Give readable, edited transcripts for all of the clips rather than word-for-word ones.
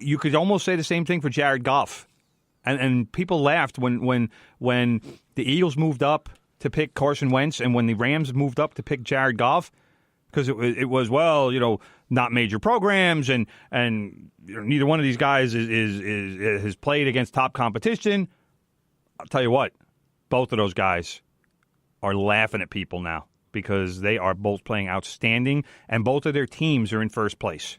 you could almost say the same thing for Jared Goff. And people laughed when the Eagles moved up to pick Carson Wentz and when the Rams moved up to pick Jared Goff, because it was, well, not major programs and neither one of these guys has played against top competition. I'll tell you what, both of those guys are laughing at people now because they are both playing outstanding and both of their teams are in first place.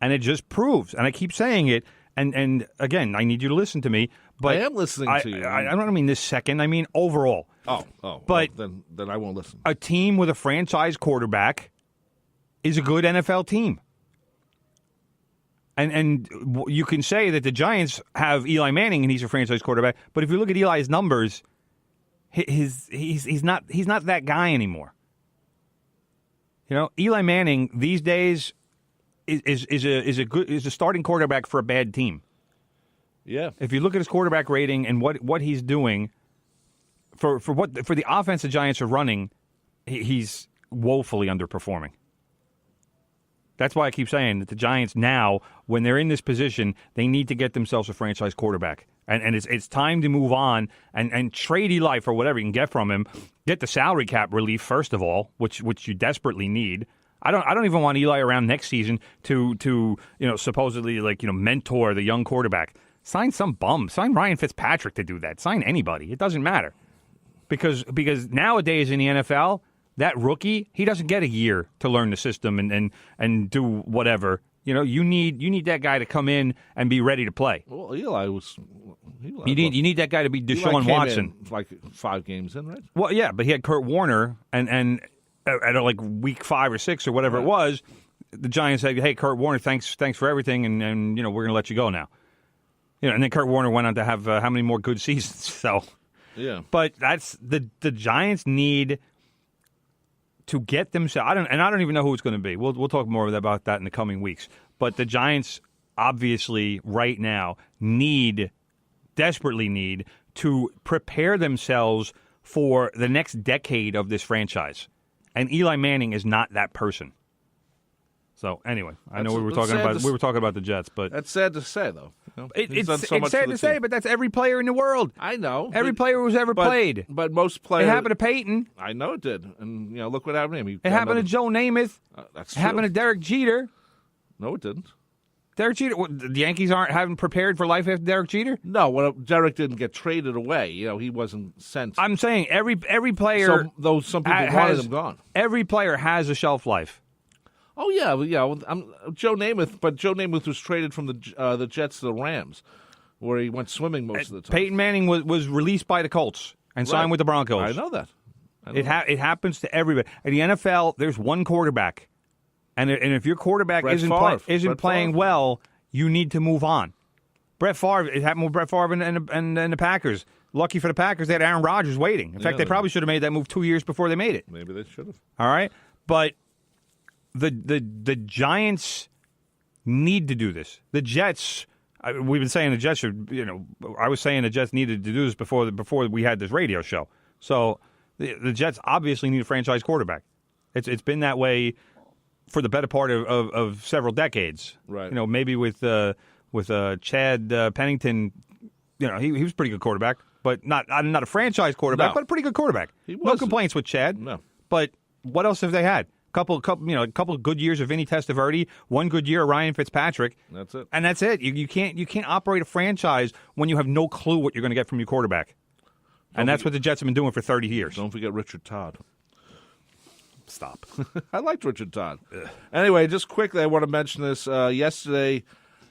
And it just proves, and I keep saying it, and again, I need you to listen to me. But I am listening to you. I don't mean this second. I mean overall. Oh. But well, then I won't listen. A team with a franchise quarterback is a good NFL team. And you can say that the Giants have Eli Manning and he's a franchise quarterback, but if you look at Eli's numbers, he's not that guy anymore. Eli Manning these days is a starting quarterback for a bad team. Yeah. If you look at his quarterback rating and what he's doing for the offense the Giants are running, he's woefully underperforming. That's why I keep saying that the Giants now, when they're in this position, they need to get themselves a franchise quarterback. And it's time to move on and trade Eli for whatever you can get from him. Get the salary cap relief, first of all, which you desperately need. I don't even want Eli around next season to supposedly mentor the young quarterback. Sign some bum. Sign Ryan Fitzpatrick to do that. Sign anybody. It doesn't matter. Because nowadays in the NFL, that rookie, he doesn't get a year to learn the system and do whatever. You need that guy to come in and be ready to play. Well, You need that guy to be Deshaun Watson. Like 5 games in, right? Well, yeah, but he had Kurt Warner and at week 5 or 6 or whatever it was, the Giants said, "Hey, Kurt Warner, thanks for everything, and we're going to let you go now." And then Kurt Warner went on to have how many more good seasons? So, yeah. But that's the Giants need to get themselves. I don't even know who it's going to be. We'll talk more about that in the coming weeks. But the Giants obviously right now desperately need to prepare themselves for the next decade of this franchise. And Eli Manning is not that person. So anyway, I know we were talking about the Jets, but that's sad to say, though. It's sad to say, but that's every player in the world. I know every player who's ever played. But most players. It happened to Peyton. I know it did, and look what happened to him. It happened to Joe Namath. That's true. It happened to Derek Jeter. No, it didn't. Derek Jeter. The Yankees haven't prepared for life after Derek Jeter. No, Derek didn't get traded away. He wasn't sent. I'm saying every player. Though some people wanted him gone. Every player has a shelf life. Oh yeah. Joe Namath, but Joe Namath was traded from the Jets to the Rams, where he went swimming most of the time. Peyton Manning was released by the Colts and signed with the Broncos. I know that. It happens to everybody. In the NFL, there's one quarterback, and if your quarterback isn't playing well, you need to move on. Brett Favre. It happened with Brett Favre and the Packers. Lucky for the Packers, they had Aaron Rodgers waiting. In fact, they probably should have made that move 2 years before they made it. Maybe they should have. All right, but the Giants need to do this. The Jets. We've been saying the Jets should. I was saying the Jets needed to do this before we had this radio show. So the Jets obviously need a franchise quarterback. It's been that way for the better part of several decades. Right. Maybe with Chad Pennington. He was a pretty good quarterback, but not a franchise quarterback, but a pretty good quarterback. No complaints with Chad. No. But what else have they had? A couple of good years of Vinny Testaverde, one good year of Ryan Fitzpatrick. That's it. And that's it. You can't operate a franchise when you have no clue what you're going to get from your quarterback. And that's what the Jets have been doing for 30 years. Don't forget Richard Todd. Stop. I liked Richard Todd. Anyway, just quickly, I want to mention this. Yesterday,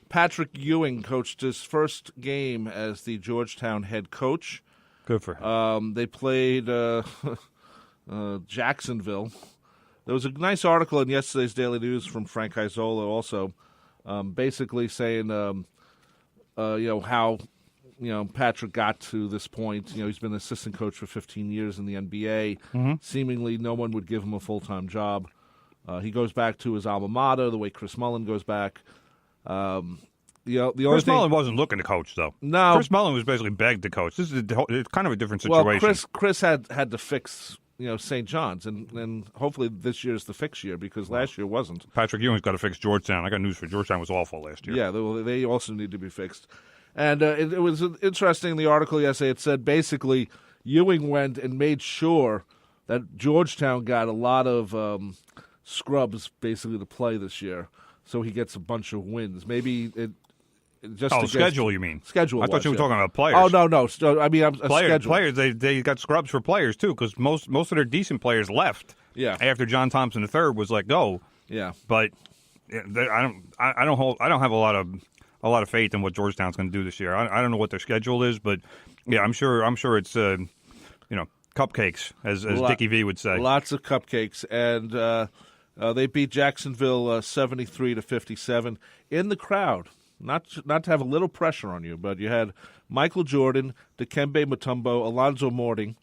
Patrick Ewing coached his first game as the Georgetown head coach. Good for him. They played Jacksonville. There was a nice article in yesterday's Daily News from Frank Isola also, basically saying, how, Patrick got to this point. He's been an assistant coach for 15 years in the NBA. Mm-hmm. Seemingly no one would give him a full-time job. He goes back to his alma mater, the way Chris Mullin goes back. Chris Mullin wasn't looking to coach, though. No. Chris Mullin was basically begged to coach. It's kind of a different situation. Well, Chris had to fix St. John's, and hopefully this year's the fix year because last year wasn't. Patrick Ewing's got to fix Georgetown. I got news for Georgetown was awful last year. Yeah, they also need to be fixed. And it was interesting in the article yesterday. It said basically Ewing went and made sure that Georgetown got a lot of scrubs basically to play this year, so he gets a bunch of wins. Maybe schedule, you mean? Schedule. I thought you were talking about players. Oh, no. I mean, schedule. Players, they got scrubs for players, too, because most of their decent players left after John Thompson III was let go. Yeah. But I don't have a lot of faith in what Georgetown's going to do this year. I don't know what their schedule is, but yeah, I'm sure it's cupcakes, as Dickie V would say. Lots of cupcakes, and they beat Jacksonville 73-57 in the crowd. Not to have a little pressure on you, but you had Michael Jordan, Dikembe Mutombo, Alonzo Mourning,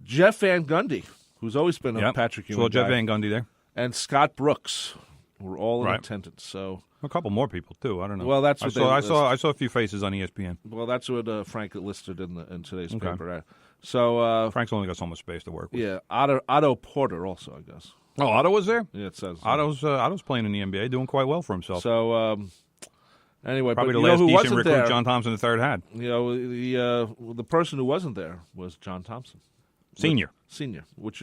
Jeff Van Gundy, who's always been a Patrick Ewing Jeff guy, Van Gundy there, and Scott Brooks were all in attendance. So a couple more people too. I don't know. Well, that's what I saw a few faces on ESPN. Well, that's what Frank listed in today's paper. So Frank's only got so much space to work with. Yeah, Otto Porter also, I guess. Oh, Otto was there? Yeah, it says Otto's playing in the NBA, doing quite well for himself. So anyway, probably but the last who decent wasn't recruit there, John Thompson III had. The person who wasn't there was John Thompson, Senior, which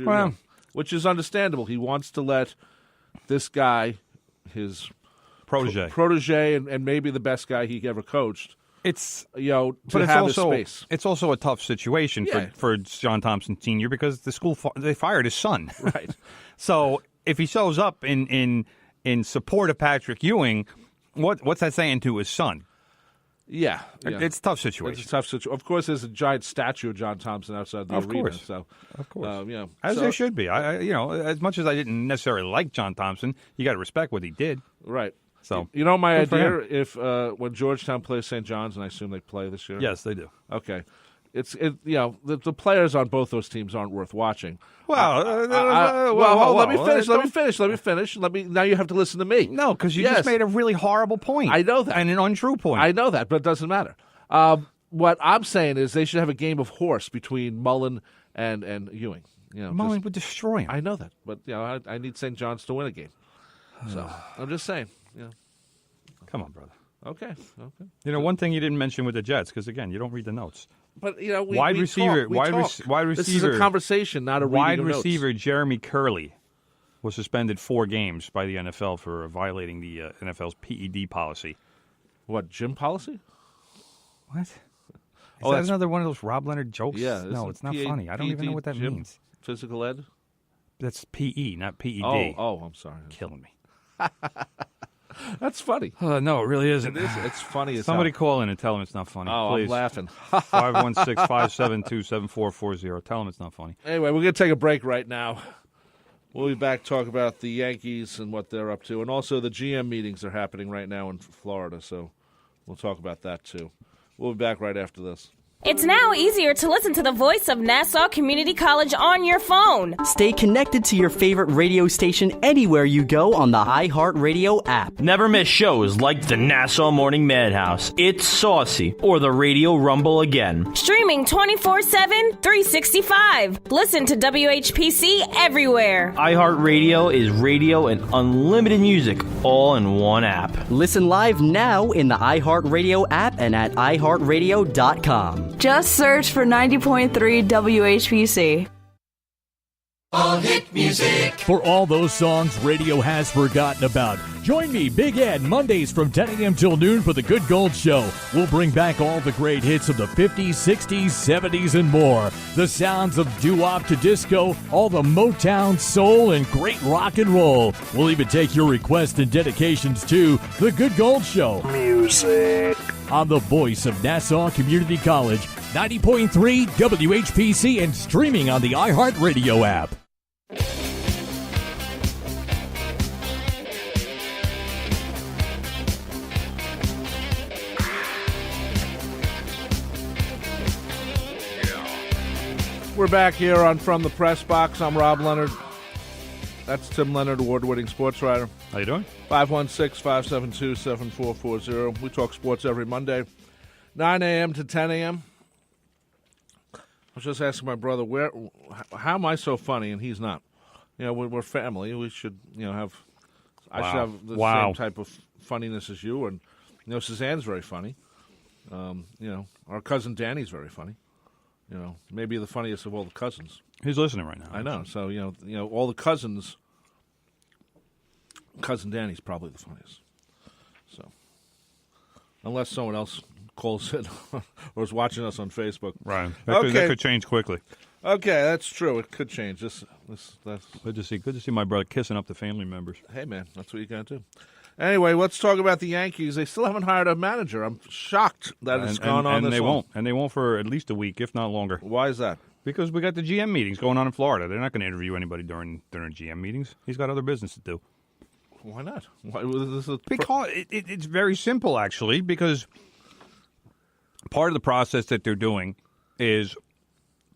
is understandable. He wants to let this guy, his protege, and maybe the best guy he ever coached. It's have his space. It's also a tough situation for John Thompson Sr. because the school they fired his son. Right. So if he shows up in support of Patrick Ewing, what's that saying to his son? Yeah. It's a tough situation. It's a tough situation. Of course, there's a giant statue of John Thompson outside the arena. Course. So, of course, as there should be. As much as I didn't necessarily like John Thompson, you got to respect what he did. Right. So my idea if when Georgetown plays St. John's, and I assume they play this year. Yes, they do. Okay. The players on both those teams aren't worth watching. Well, let me finish. Now you have to listen to me. No, because you just made a really horrible point. I know that. And an untrue point. I know that, but it doesn't matter. What I'm saying is they should have a game of horse between Mullen and Ewing. Mullen would destroy him. I know that, but I need St. John's to win a game. So I'm just saying. Come on, brother. Okay. One thing you didn't mention with the Jets, because again, you don't read the notes. But wide receiver. This is a conversation, not a wide reading of receiver. Notes. Jeremy Curley was suspended 4 games by the NFL for violating the NFL's PED policy. What, gym policy? What? Is that another one of those Rob Leonard jokes? Yeah. No, it's not funny. I don't even know what that means. Physical ed? That's PE, not PED. Oh, I'm sorry. Killing me. That's funny. No, it really isn't. It is. It's funny as Somebody hell. call in and tell him it's not funny. Oh, please. I'm laughing. 516-572-7440. Tell him it's not funny. Anyway, we're going to take a break right now. We'll be back to talk about the Yankees and what they're up to. And also the GM meetings are happening right now in Florida, so we'll talk about that too. We'll be back right after this. It's now easier to listen to the voice of Nassau Community College on your phone. Stay connected to your favorite radio station anywhere you go on the iHeartRadio app. Never miss shows like the Nassau Morning Madhouse, It's Saucy, or the Radio Rumble Again. Streaming 24/7, 365. Listen to WHPC everywhere. iHeartRadio is radio and unlimited music all in one app. Listen live now in the iHeartRadio app and at iHeartRadio.com. Just search for 90.3 WHPC. All hit music. For all those songs radio has forgotten about. Join me, Big Ed, Mondays from 10 a.m. till noon for The Good Gold Show. We'll bring back all the great hits of the 50s, 60s, 70s, and more. The sounds of doo-wop to disco, all the Motown, soul, and great rock and roll. We'll even take your requests and dedications to The Good Gold Show. Music. On the voice of Nassau Community College, 90.3 WHPC, and streaming on the iHeartRadio app. We're back here on From the Press Box. I'm Rob Leonard. That's Tim Leonard, award-winning sports writer. How you doing? 516-572-7440. We talk sports every Monday, 9 a.m. to 10 a.m. was just asking my brother, how am I so funny and he's not? You know, we're family. We should, have. I should have the same type of funniness as you, and Suzanne's very funny. Our cousin Danny's very funny. Maybe the funniest of all the cousins. He's listening right now. I know. So all the cousins. Cousin Danny's probably the funniest. So, unless someone else calls in or is watching us on Facebook, right? That could change quickly. Okay, that's true. It could change. That's good to see. Good to see my brother kissing up the family members. Hey, man, that's what you got to do. Anyway, let's talk about the Yankees. They still haven't hired a manager. I'm shocked that it's gone on this long. And they won't for at least a week, if not longer. Why is that? Because we got the GM meetings going on in Florida. They're not going to interview anybody during GM meetings. He's got other business to do. Why not? Because it's very simple, actually. Because part of the process that they're doing is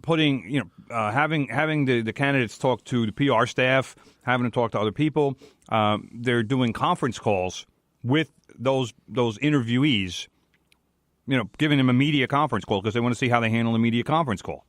putting, having the candidates talk to the PR staff, having them talk to other people. They're doing conference calls with those interviewees, giving them a media conference call because they want to see how they handle the media conference call.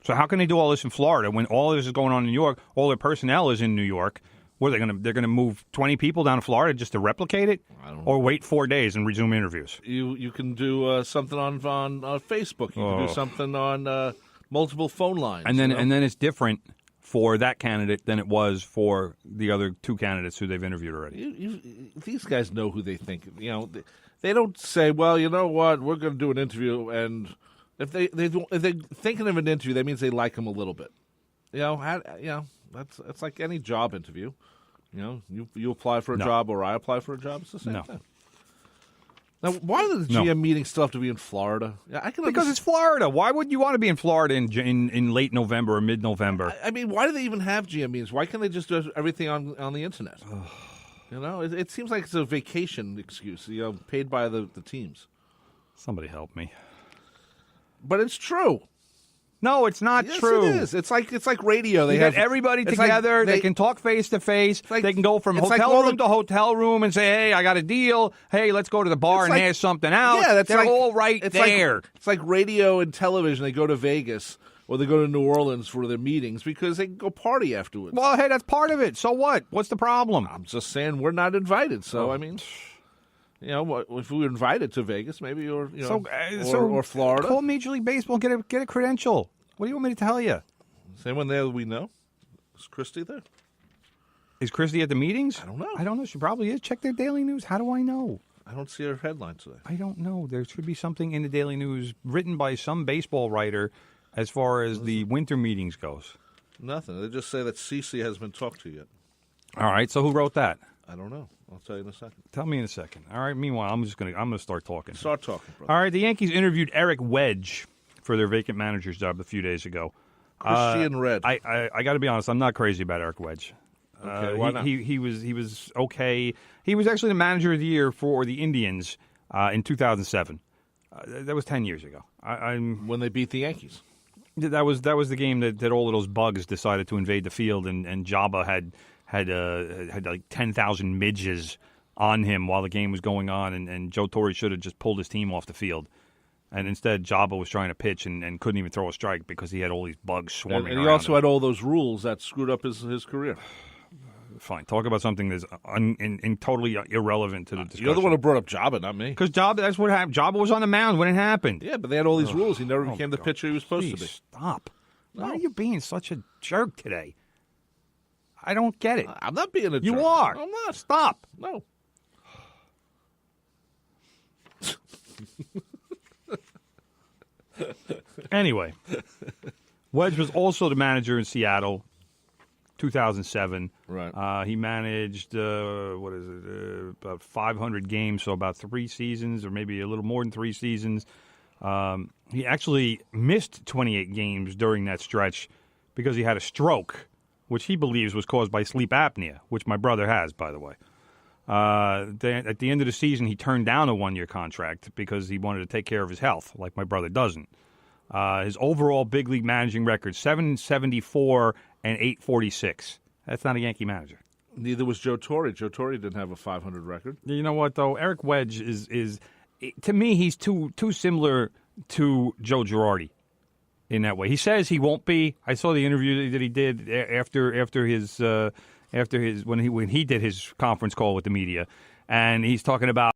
So how can they do all this in Florida when all of this is going on in New York? All their personnel is in New York. What are they're gonna move 20 people down to Florida just to replicate it, or wait 4 days and resume interviews? You can do something on Facebook. You can do something on multiple phone lines. And then it's different for that candidate than it was for the other two candidates who they've interviewed already. These guys know who they think. They don't say, well, you know what, we're going to do an interview, and if they're thinking of an interview, that means they like them a little bit. That's like any job interview. You apply for a job or I apply for a job. It's the same thing. Now, why does the GM meeting still have to be in Florida? Because it's Florida. Why would you want to be in Florida in late November or mid-November? I mean, why do they even have GM meetings? Why can't they just do everything on the internet? It seems like it's a vacation excuse, paid by the teams. Somebody help me. But it's true. No, it's not true. It is. It's like radio. They have everybody together. They can talk face to face. They can go from hotel room to hotel room and say, "Hey, I got a deal. Hey, let's go to the bar and hash something out." Yeah, they're all right there. It's like radio and television. They go to Vegas or they go to New Orleans for their meetings because they can go party afterwards. Well, hey, that's part of it. So what? What's the problem? I'm just saying we're not invited. So I mean. If we were invited to Vegas, maybe, or Florida, call Major League Baseball, get a credential. What do you want me to tell you? Is anyone there that we know? Is Christy there? Is Christy at the meetings? I don't know. She probably is. Check their daily news. How do I know? I don't see her headline today. I don't know. There should be something in the daily news written by some baseball writer as far as the winter meetings goes. Nothing. They just say that CeCe hasn't been talked to yet. All right. So who wrote that? I don't know. I'll tell you in a second. Tell me in a second. All right. Meanwhile, I'm gonna start talking. Start talking, brother. All right. The Yankees interviewed Eric Wedge for their vacant manager's job a few days ago. Christian Red. I got to be honest. I'm not crazy about Eric Wedge. Okay, why not? He was okay. He was actually the manager of the year for the Indians in 2007. That was 10 years ago. When they beat the Yankees. That was the game that all of those bugs decided to invade the field, and Jabba had like 10,000 midges on him while the game was going on, and Joe Torre should have just pulled his team off the field. And instead, Jabba was trying to pitch and couldn't even throw a strike because he had all these bugs swarming around. And he also had all those rules that screwed up his career. Fine. Talk about something that's totally irrelevant to the discussion. You're the one who brought up Jabba, not me. Because that's what happened. Jabba was on the mound when it happened. Yeah, but they had all these rules. He never became the pitcher he was supposed to be. Stop. Why are you being such a jerk today? I don't get it. I'm not being a jerk. You are. I'm not. Stop. No. Anyway, Wedge was also the manager in Seattle, 2007. Right. He managed, about 500 games, so about 3 seasons, or maybe a little more than 3 seasons. He actually missed 28 games during that stretch because he had a stroke, which he believes was caused by sleep apnea, which my brother has, by the way. At the end of the season, he turned down a 1-year contract because he wanted to take care of his health, like my brother doesn't. His overall big league managing record, 774 and 846. That's not a Yankee manager. Neither was Joe Torre. Joe Torre didn't have a 500 record. You know what, though? Eric Wedge is to me, he's too similar to Joe Girardi. in that way. He says he won't be. I saw the interview that he did after his when he did his conference call with the media, and he's talking about